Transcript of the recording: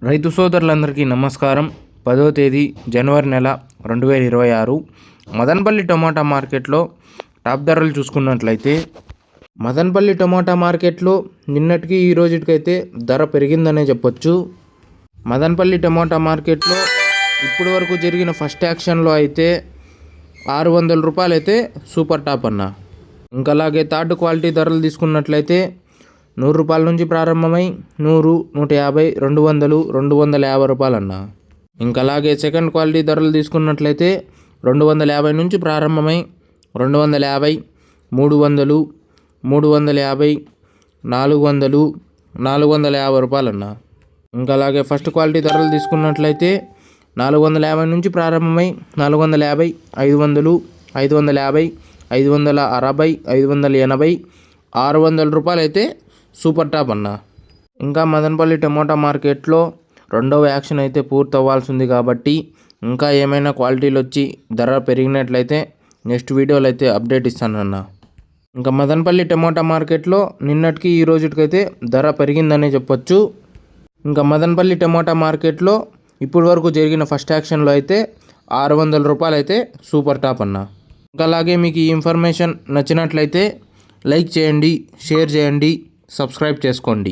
రైతు సోదరులందరికీ నమస్కారం. 10వ తేదీ జనవరి నెల 2026 మదనపల్లి టమోటా మార్కెట్లో టాప్ ధరలు చూసుకున్నట్లయితే మదనపల్లి టమోటా మార్కెట్లో నిన్నటికి ఈ రోజుకైతే ధర పెరిగిందనే చెప్పొచ్చు. మదనపల్లి టమోటా మార్కెట్లో ఇప్పటి వరకు జరిగిన ఫస్ట్ యాక్షన్లో అయితే 600 రూపాయలు అయితే సూపర్ టాప్ అన్న. ఇంకా అలాగే థర్డ్ క్వాలిటీ ధరలు తీసుకున్నట్లయితే 100 రూపాయల నుంచి ప్రారంభమై 100, 150, 200, 250 రూపాయలు అన్న. ఇంకా అలాగే సెకండ్ క్వాలిటీ ధరలు తీసుకున్నట్లయితే 250 నుంచి ప్రారంభమై 250, 300, 350, 400, 450 రూపాయలు అన్న. ఇంకా అలాగే ఫస్ట్ క్వాలిటీ ధరలు తీసుకున్నట్లయితే 450 నుంచి ప్రారంభమై 450, 500, 550, 560, 580, 600 రూపాయలు అయితే సూపర్ టాప్ అన్న. ఇంకా మదనపల్లి టమోటా మార్కెట్లో రెండవ యాక్షన్ అయితే పూర్తి అవ్వాల్సి ఉంది కాబట్టి ఇంకా ఏమైనా క్వాలిటీలు వచ్చి ధర పెరిగినట్లయితే నెక్స్ట్ వీడియోలో అయితే అప్డేట్ ఇస్తానన్న. ఇంకా మదనపల్లి టమోటా మార్కెట్లో నిన్నటికి ఈ రోజుకైతే ధర పెరిగిందనే చెప్పొచ్చు. ఇంకా మదనపల్లి టమోటా మార్కెట్లో ఇప్పటి వరకు జరిగిన ఫస్ట్ యాక్షన్లో అయితే 600 రూపాయలు అయితే సూపర్ టాప్ అన్న. ఇంకా అలాగే మీకు ఈ ఇన్ఫర్మేషన్ నచ్చినట్లయితే లైక్ చేయండి, షేర్ చేయండి, సబ్స్క్రైబ్ చేసుకోండి.